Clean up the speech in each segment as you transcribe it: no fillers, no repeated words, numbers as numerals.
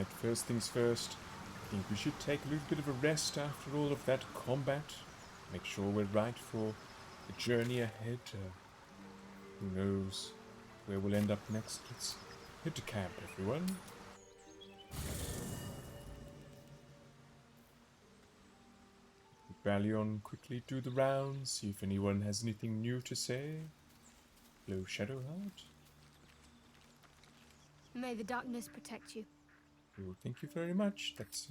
Alright, first things first. I think we should take a little bit of a rest after all of that combat. Make sure we're right for the journey ahead. Who knows where we'll end up next. Let's head to camp, everyone. Bubalyon quickly do the rounds, see if anyone has anything new to say. Hello, Shadowheart. May the darkness protect you. Oh, thank you very much. That's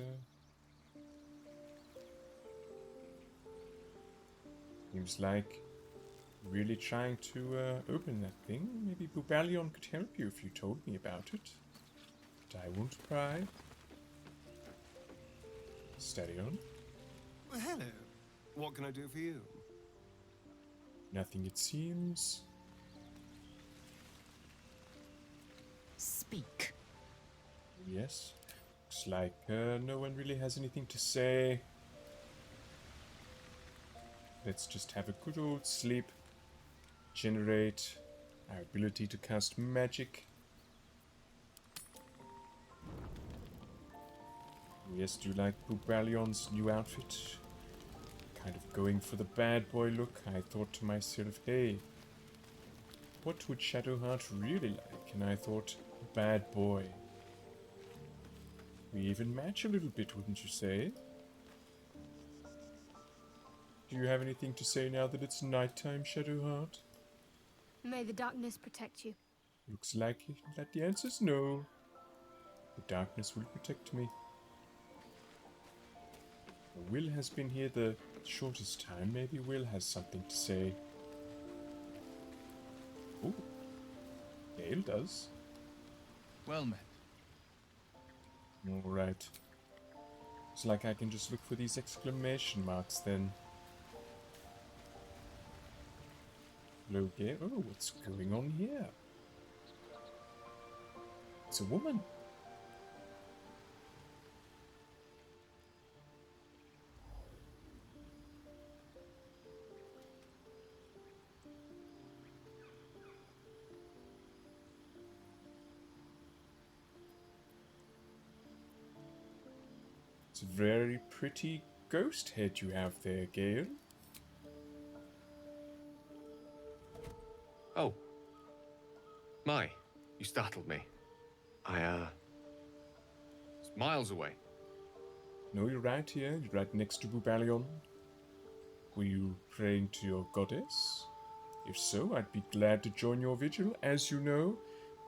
seems like really trying to open that thing. Maybe Bubalyon could help you if you told me about it. But I won't pry. Steady on. Well, hello. What can I do for you? Nothing, it seems. Speak. Yes. Looks like no one really has anything to say. Let's just have a good old sleep. Generate our ability to cast magic. Yes, do you like Bubalyon's new outfit? Kind of going for the bad boy look. I thought to myself, hey, what would Shadowheart really like? And I thought, bad boy. We even match a little bit, wouldn't you say? Do you have anything to say now that it's nighttime, Shadowheart? May the darkness protect you. Looks like that the answer's no. The darkness will protect me. Will has been here the shortest time. Maybe Will has something to say. Oh, Gale does. Well met. Alright. It's like I can just look for these exclamation marks then. Hello, Gale. Oh, what's going on here? It's a woman. It's a very pretty ghost head you have there, Gale. Oh. My, you startled me. It's miles away. No, you're right here. You're right next to Bubalyon. Were you praying to your goddess? If so, I'd be glad to join your vigil. As you know,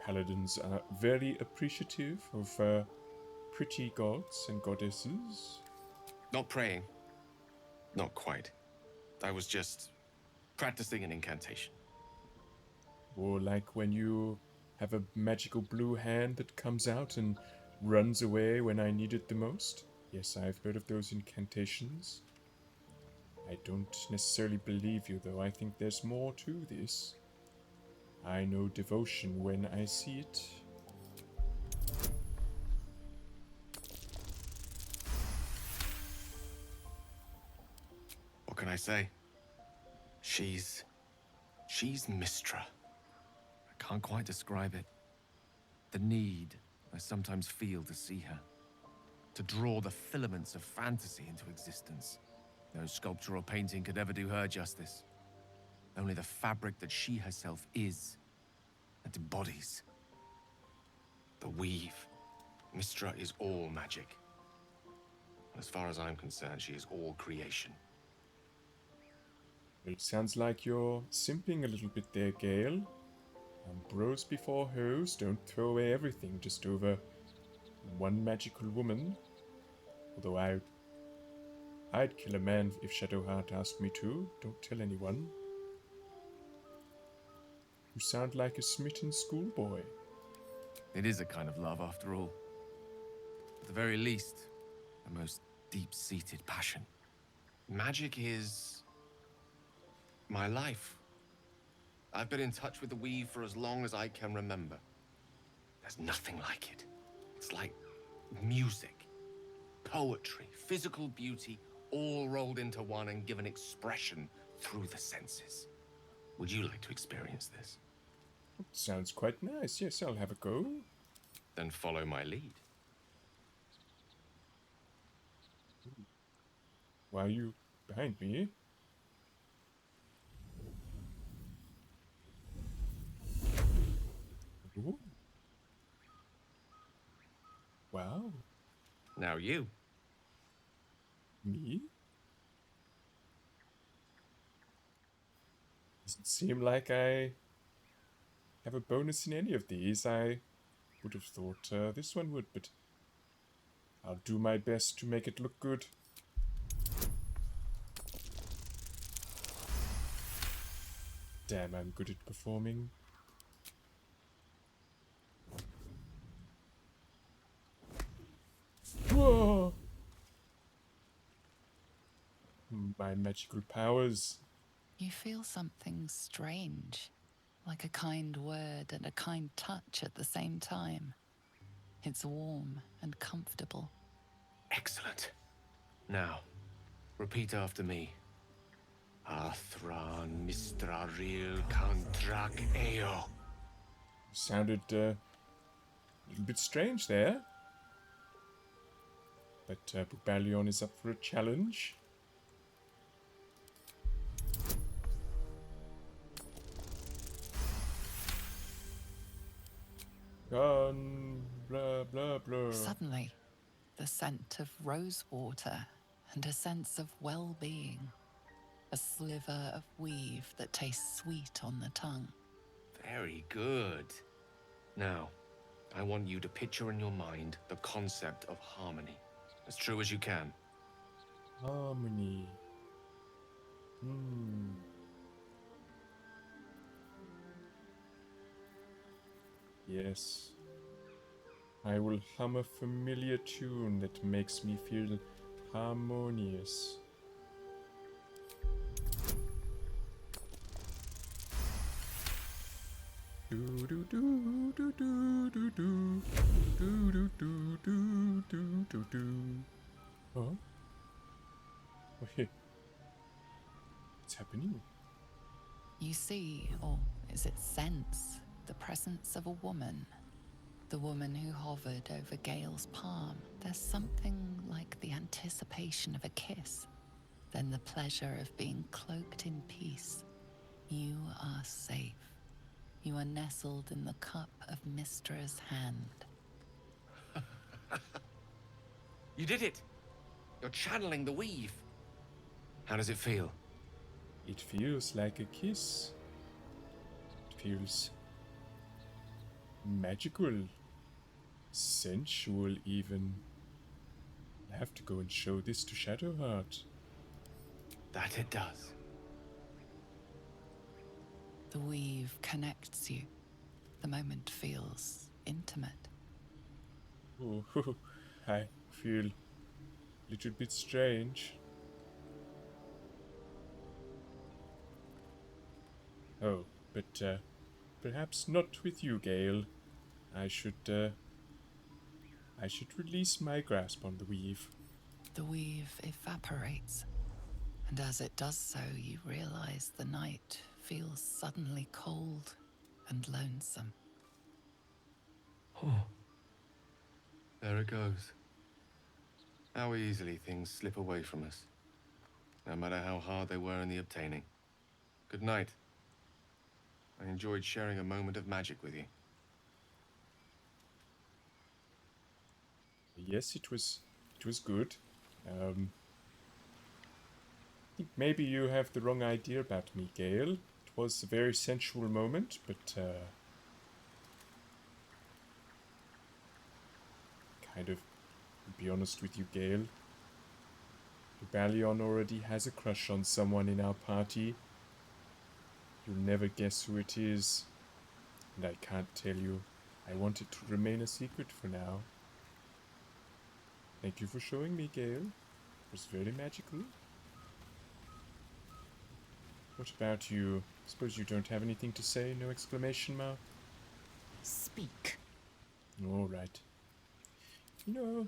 paladins are very appreciative of pretty gods and goddesses. Not praying. Not quite. I was just practicing an incantation. Or like when you have a magical blue hand that comes out and runs away when I need it the most. Yes, I've heard of those incantations. I don't necessarily believe you, though. I think there's more to this. I know devotion when I see it. What can I say? She's Mistra. I can't quite describe it. The need I sometimes feel to see her. To draw the filaments of fantasy into existence. No sculpture or painting could ever do her justice. Only the fabric that she herself is and embodies. The weave. Mistra is all magic. As far as I'm concerned, she is all creation. It sounds like you're simping a little bit there, Gale. Bros before hoes, don't throw away everything just over one magical woman. Although I'd kill a man if Shadowheart asked me to. Don't tell anyone. You sound like a smitten schoolboy. It is a kind of love, after all. At the very least, a most deep-seated passion. Magic is my life. I've been in touch with the weave for as long as I can remember. There's nothing like it. It's like music, poetry, physical beauty, all rolled into one and given expression through the senses. Would you like to experience this? Sounds quite nice. Yes, I'll have a go. Then follow my lead. Why are you behind me? Ooh. Wow. Now you. Me? Doesn't seem like I have a bonus in any of these. I would have thought this one would, but I'll do my best to make it look good. Damn, I'm good at performing. Whoa! My magical powers. You feel something strange, like a kind word and a kind touch at the same time. It's warm and comfortable. Excellent. Now, repeat after me. Athran Mistraril Kantrak Eo. Sounded a little bit strange there. But Bubalyon is up for a challenge. Gone, blah, blah, blah. Suddenly, the scent of rose water and a sense of well-being. A sliver of weave that tastes sweet on the tongue. Very good. Now, I want you to picture in your mind the concept of harmony, as true as you can. Harmony. Yes. I will hum a familiar tune that makes me feel harmonious. Do do do do do do do do do do do do do do. Huh? Wait. What's happening? You see, or is it sense, the presence of a woman. The woman who hovered over Gale's palm. There's something like the anticipation of a kiss, then the pleasure of being cloaked in peace. You are safe. You are nestled in the cup of Mistra's hand. You did it! You're channeling the weave. How does it feel? It feels like a kiss. It feels magical, sensual even. I have to go and show this to Shadowheart. That it does. The weave connects you. The moment feels intimate. Oh, I feel a little bit strange. Oh, but perhaps not with you, Gale. I should release my grasp on the weave. The weave evaporates, and as it does so, you realize the night feels suddenly cold and lonesome. Oh. There it goes. How easily things slip away from us, no matter how hard they were in the obtaining. Good night. I enjoyed sharing a moment of magic with you. Yes, it was good. I think maybe you have the wrong idea about me, Gale. It was a very sensual moment, but kind of, to be honest with you, Gale, Bubalyon already has a crush on someone in our party. You'll never guess who it is, and I can't tell you. I want it to remain a secret for now. Thank you for showing me, Gale. It was very magical. What about you? Suppose you don't have anything to say? No exclamation mark? Speak. All right. You know,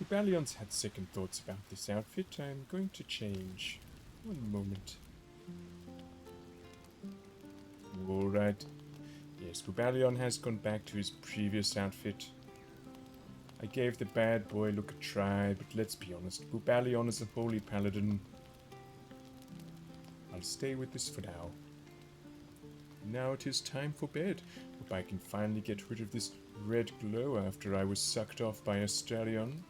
Bubalyon's had second thoughts about this outfit. I'm going to change. One moment. All right. Yes, Bubalyon has gone back to his previous outfit. I gave the bad boy look a try, but let's be honest, Bubalyon is a holy paladin. I'll stay with this for now. Now it is time for bed. Hope I can finally get rid of this red glow after I was sucked off by a stallion.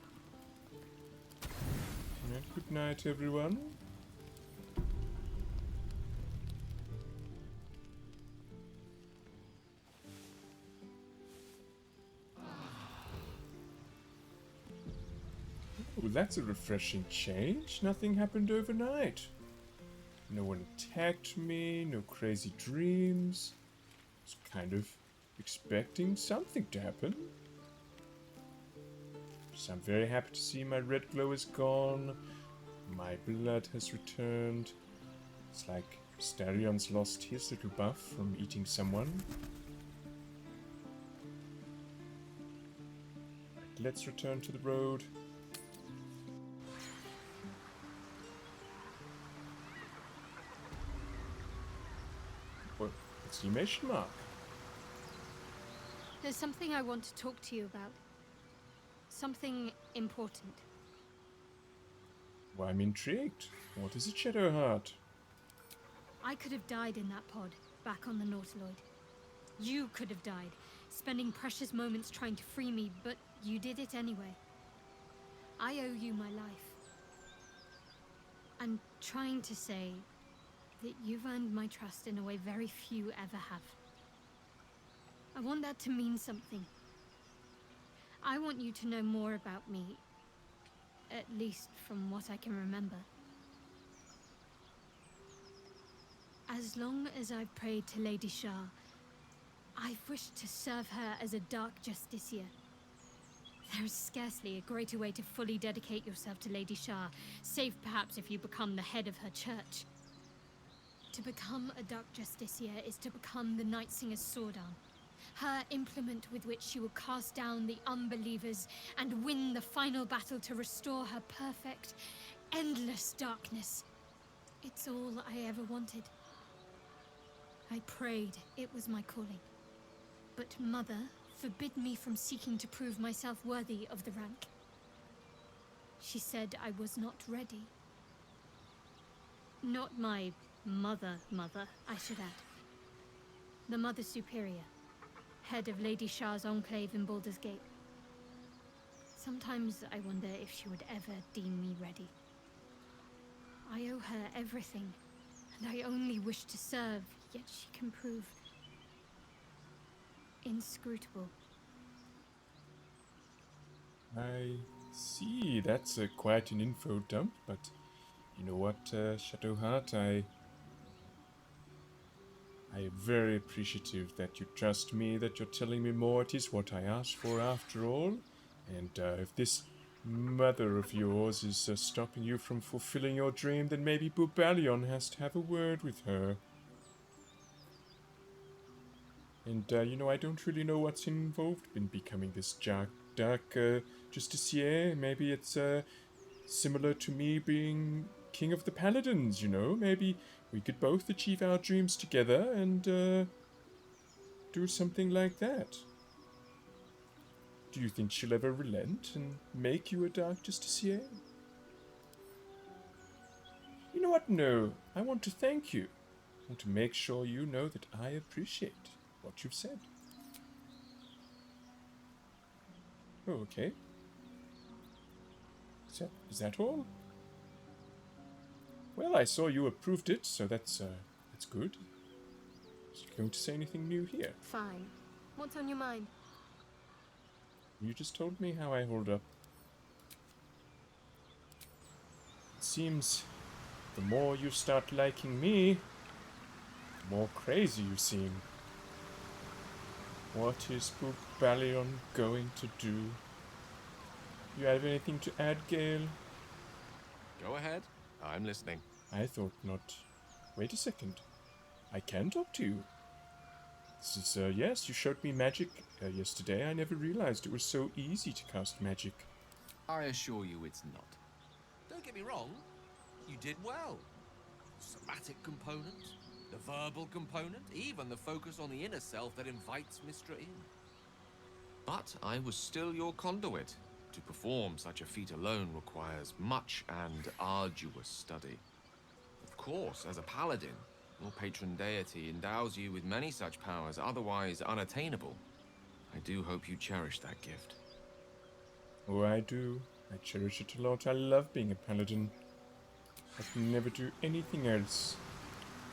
And good night, everyone. Oh, that's a refreshing change. Nothing happened overnight. No one attacked me, no crazy dreams. I was kind of expecting something to happen. So I'm very happy to see my red glow is gone. My blood has returned. It's like Starion's lost his little buff from eating someone. Right, let's return to the road. What? Exclamation mark. There's something I want to talk to you about. Something important. Well, I'm intrigued. What is it, Shadowheart? I could have died in that pod, back on the Nautiloid. You could have died, spending precious moments trying to free me, but you did it anyway. I owe you my life. I'm trying to say that you've earned my trust in a way very few ever have. I want that to mean something. I want you to know more about me, at least from what I can remember. As long as I've prayed to Lady Shah, I've wished to serve her as a Dark Justiciar. There is scarcely a greater way to fully dedicate yourself to Lady Shah, save perhaps if you become the head of her church. To become a Dark Justiciar is to become the Night Singer's sword arm, her implement with which she will cast down the unbelievers and win the final battle to restore her perfect, endless darkness. It's all I ever wanted. I prayed it was my calling. But Mother forbid me from seeking to prove myself worthy of the rank. She said I was not ready. Not my mother, I should add. The Mother Superior, head of Lady Shah's enclave in Baldur's Gate. Sometimes I wonder if she would ever deem me ready. I owe her everything, and I only wish to serve, yet she can prove inscrutable. I see. That's quite an info dump, but you know what, Shadowheart? I am very appreciative that you trust me, that you're telling me more. It is what I asked for after all. And if this mother of yours is stopping you from fulfilling your dream, then maybe Bubalyon has to have a word with her. And, you know, I don't really know what's involved in becoming this dark justiciar. Maybe it's similar to me being king of the paladins, you know? Maybe we could both achieve our dreams together and do something like that. Do you think she'll ever relent and make you a dark justiciar? You know what? No. I want to thank you. I want to make sure you know that I appreciate what you've said. Oh, okay. Is that all? Well, I saw you approved it, so that's good. Is you going to say anything new here? Fine. What's on your mind? You just told me how I hold up. It seems the more you start liking me, the more crazy you seem. What is Bubalyon going to do? You have anything to add, Gale? Go ahead. I'm listening. I thought not. Wait a second. I can talk to you. This is, yes, you showed me magic yesterday. I never realized it was so easy to cast magic. I assure you it's not. Don't get me wrong. You did well. The somatic component, the verbal component, even the focus on the inner self that invites Mistra in. But I was still your conduit. To perform such a feat alone requires much and arduous study. Of course, as a paladin, your patron deity endows you with many such powers otherwise unattainable. I do hope you cherish that gift. Oh, I do. I cherish it a lot. I love being a paladin. I can never do anything else.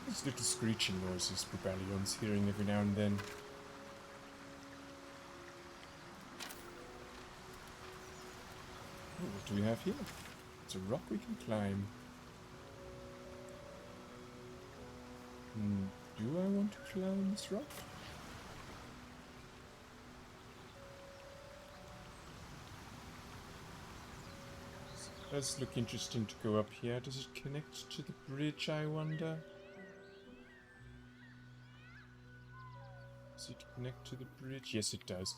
These little screeching noises Bubalyon's hearing every now and then. Oh, what do we have here? It's a rock we can climb. Do I want to climb this rock? It does look interesting to go up here. Does it connect to the bridge, I wonder? Does it connect to the bridge? Yes, it does.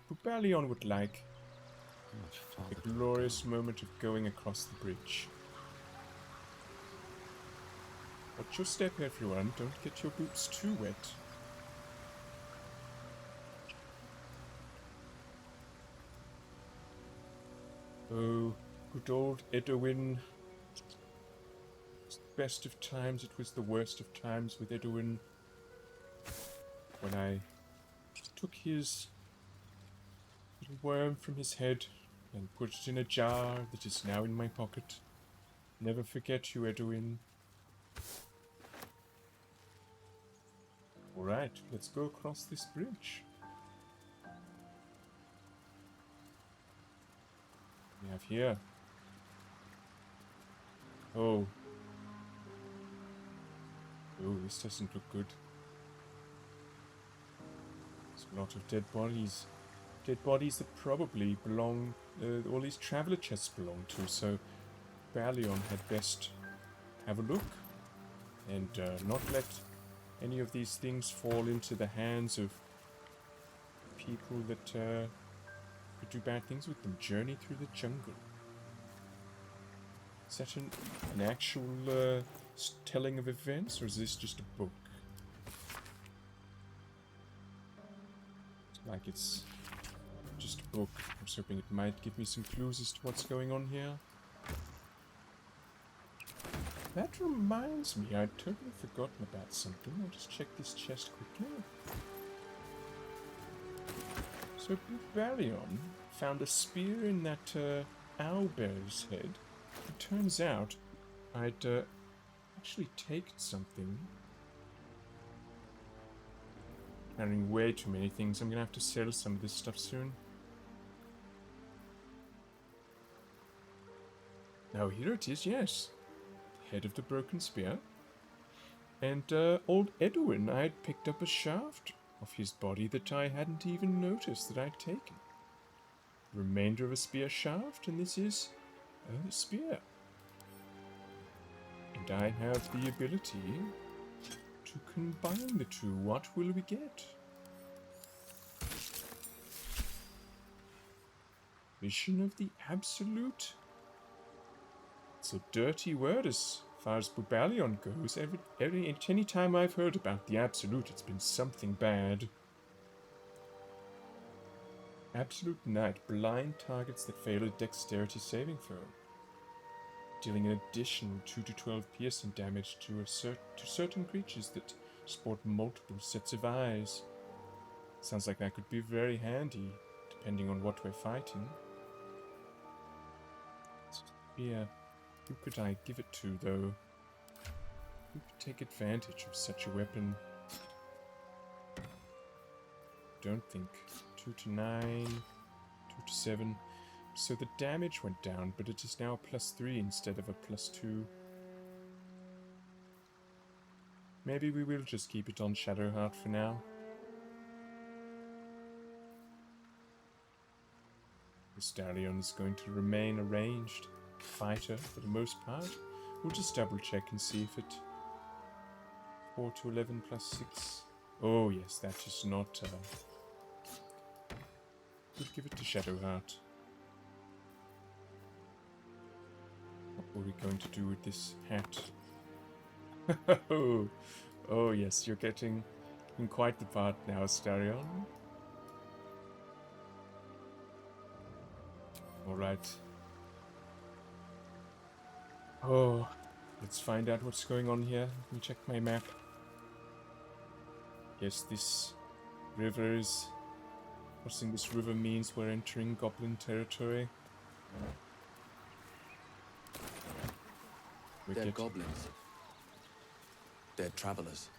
Bubalyon would like a glorious moment of going across the bridge. Watch your step, everyone. Don't get your boots too wet. Oh, good old Edwin. It was the best of times. It was the worst of times with Edwin. When I took his little worm from his head and put it in a jar that is now in my pocket. Never forget you, Edwin. Alright, let's go across this bridge. We have here. Oh. Oh, this doesn't look good. There's a lot of dead bodies. Dead bodies that probably belong, all these traveler chests belong to, so Bubalyon had best have a look and not let any of these things fall into the hands of people that could do bad things with them. Journey through the jungle. Is that an actual telling of events, or is this just a book? It's like it's just a book. I was hoping it might give me some clues as to what's going on here. That reminds me, I'd totally forgotten about something. I'll just check this chest quickly. So Bubalyon found a spear in that owlbear's head. It turns out I'd actually taken something. Carrying way too many things. I'm gonna have to sell some of this stuff soon. Now here it is, yes. Head of the broken spear. And old Edwin, I had picked up a shaft of his body that I hadn't even noticed that I'd taken. The remainder of a spear shaft, and this is a spear. And I have the ability to combine the two. What will we get? Vision of the Absolute. It's a dirty word as far as Bubalyon goes. Any time I've heard about the Absolute, it's been something bad. Absolute Knight. Blind targets that fail a dexterity saving throw. Dealing an additional 2 to 12 piercing damage to certain creatures that sport multiple sets of eyes. Sounds like that could be very handy, depending on what we're fighting. Yeah. Who could I give it to, though? Who could take advantage of such a weapon? Don't think. 2 to 9, 2 to 7. So the damage went down, but it is now a +3 instead of a +2. Maybe we will just keep it on Shadowheart for now. The Stallion is going to remain a ranged fighter for the most part. We'll just double check and see if it 4 to 11 +6. Oh yes, that is not we'll give it to Shadowheart. What are we going to do with this hat? Oh yes, you're getting in quite the part now, Starion. Alright. Oh, let's find out what's going on here. Let me check my map. Yes, this river is... Crossing this river means we're entering goblin territory. They're goblins. They're travelers.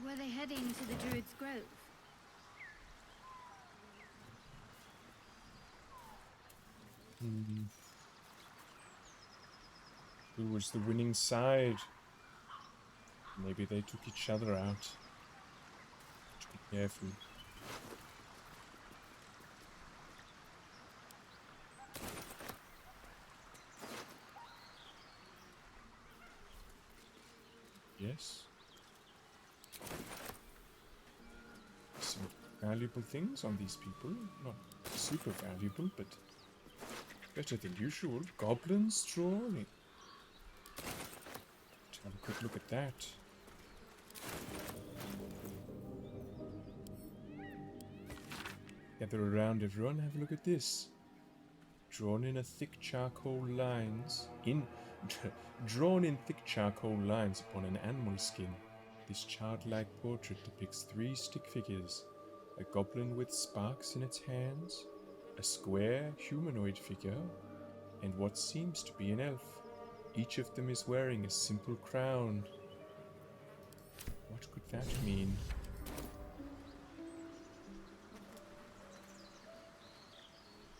Were they heading to the Druid's Grove? Who was the winning side? Maybe they took each other out. Have to be careful. Yes. Some valuable things on these people. Not super valuable, but better than usual. Goblins drawing. Let's have a quick look at that. Gather around, everyone. Have a look at this. Drawn in thick charcoal lines upon an animal skin. This childlike portrait depicts 3 stick figures: a goblin with sparks in its hands, a square humanoid figure, and what seems to be an elf. Each of them is wearing a simple crown. What could that mean?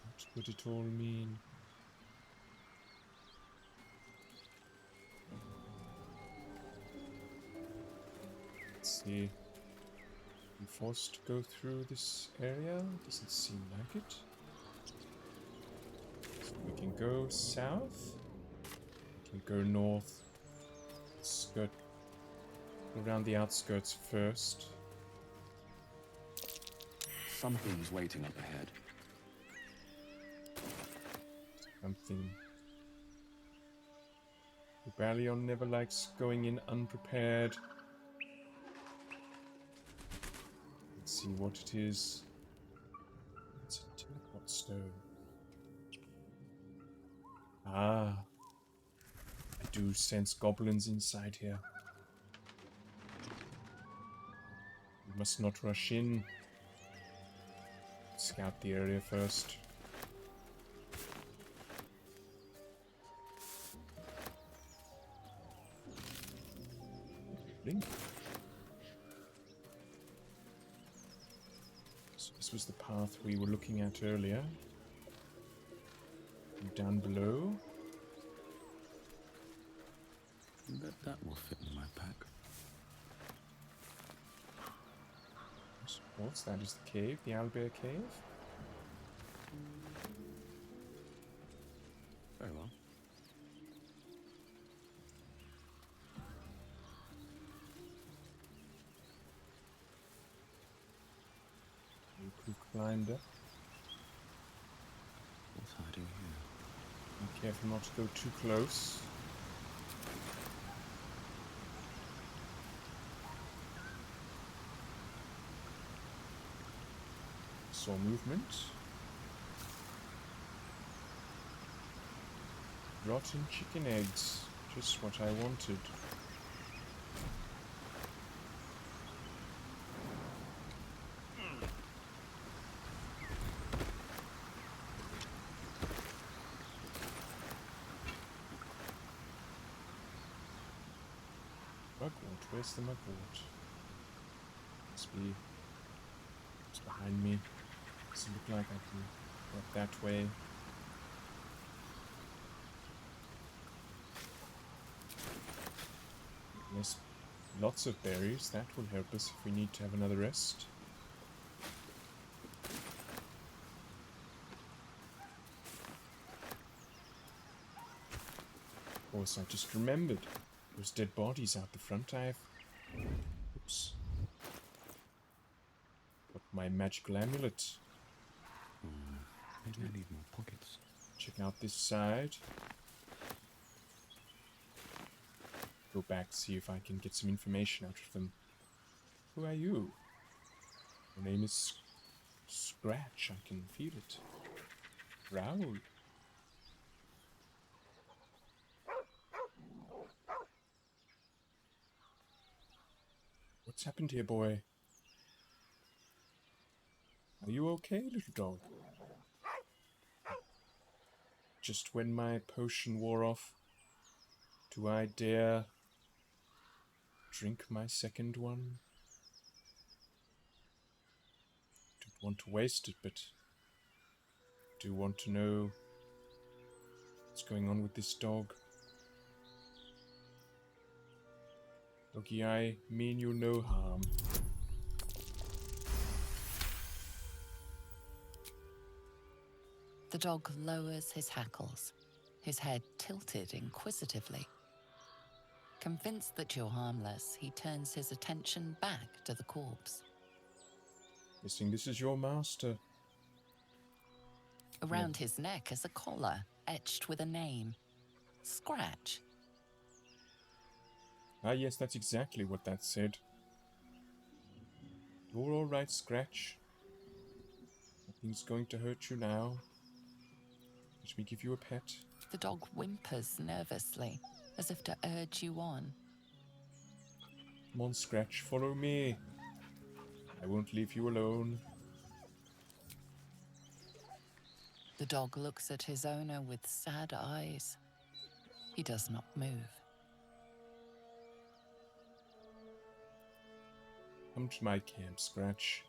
What could it all mean? Let's see. I'm forced to go through this area? Doesn't seem like it. So we can go south. We can go north. Let's go around the outskirts first. Something's waiting up ahead. Something. Bubalyon never likes going in unprepared. Let's see what it is. It's a teleport stone. Ah. I do sense goblins inside here. We must not rush in. Scout the area first. So this was the path we were looking at earlier. And down below. Bet that will fit in my pack. What's that? Is the cave? The Owlbear Cave? Very well. You climbed up. What's hiding here? Be careful not to go too close. Saw movement. Rotten chicken eggs. Just what I wanted. Mugwort. Where's the mugwort? Must be... It's behind me. Doesn't look like I can walk that way. There's lots of berries. That will help us if we need to have another rest. Of course, I just remembered. There's dead bodies out the front. Oops. Got my magical amulet. Maybe I need more pockets. Check out this side. Go back, see if I can get some information out of them. Who are you? Your name is Scratch. I can feel it. Growl. What's happened here, boy? Are you okay, little dog? Just when my potion wore off, do I dare drink my second one? Don't want to waste it, but do want to know what's going on with this dog. Doggy, I mean you no harm. The dog lowers his hackles, his head tilted inquisitively. Convinced that you're harmless, he turns his attention back to the corpse. Guessing this is your master. Around his neck is a collar, etched with a name. Scratch. Ah, yes, that's exactly what that said. You're all right, Scratch. Nothing's going to hurt you now. Let me give you a pet. The dog whimpers nervously, as if to urge you on. Come on, Scratch, follow me. I won't leave you alone. The dog looks at his owner with sad eyes. He does not move. Come to my camp, Scratch.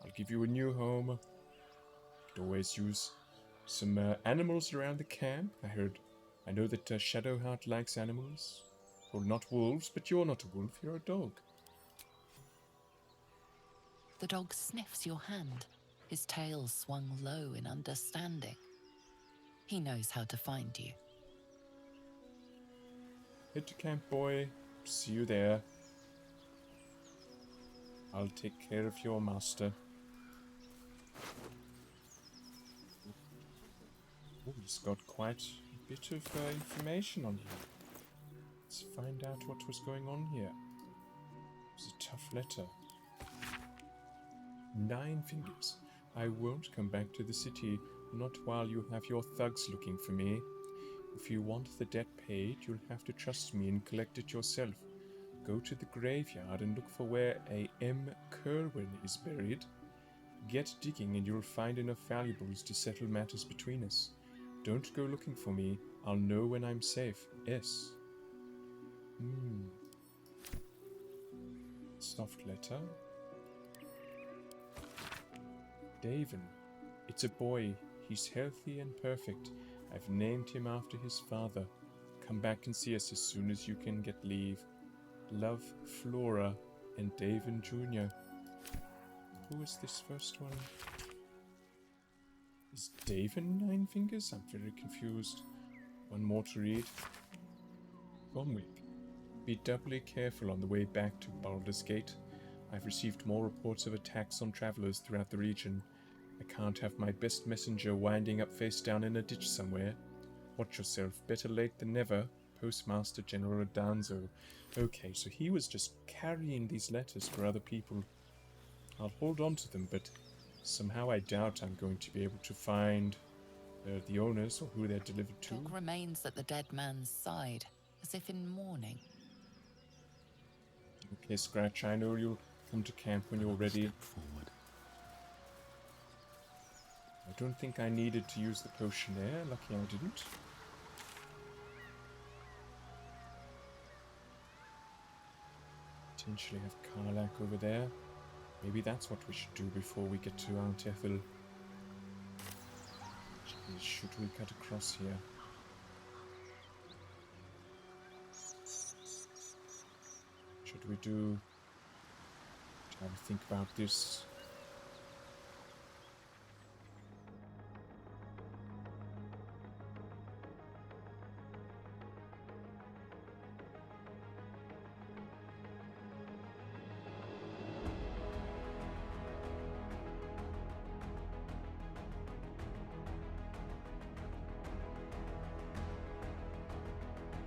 I'll give you a new home. You could always use some animals around the camp. I know that Shadowheart likes animals. Well, not wolves, but you're not a wolf, you're a dog. The dog sniffs your hand, his tail swung low in understanding. He knows how to find you. Head to camp, boy. See you there. I'll take care of your master. Oh, he's got quite a bit of information on him. Let's find out what was going on here. It was a tough letter. 9 fingers. I won't come back to the city, not while you have your thugs looking for me. If you want the debt paid, you'll have to trust me and collect it yourself. Go to the graveyard and look for where a M. Kerwin is buried. Get digging and you'll find enough valuables to settle matters between us. Don't go looking for me. I'll know when I'm safe. S. Soft letter. Davin. It's a boy. He's healthy and perfect. I've named him after his father. Come back and see us as soon as you can get leave. Love, Flora, and Davin Jr. Who is this first one? Is Davin 9 fingers? I'm very confused. One more to read. Bonwick. Be doubly careful on the way back to Baldur's Gate. I've received more reports of attacks on travelers throughout the region. I can't have my best messenger winding up face down in a ditch somewhere. Watch yourself. Better late than never. Postmaster General Danzo. Okay, so he was just carrying these letters for other people. I'll hold on to them, but somehow I doubt I'm going to be able to find the owners or who they're delivered to. Dog remains at the dead man's side, as if in mourning. Okay, Scratch, I know you'll come to camp when you're ready. Forward. I don't think I needed to use the potion there. Lucky I didn't. Potentially have Karlak over there. Maybe that's what we should do before we get to Aunt Ethel. Should we cut across here? Should we have a think about this?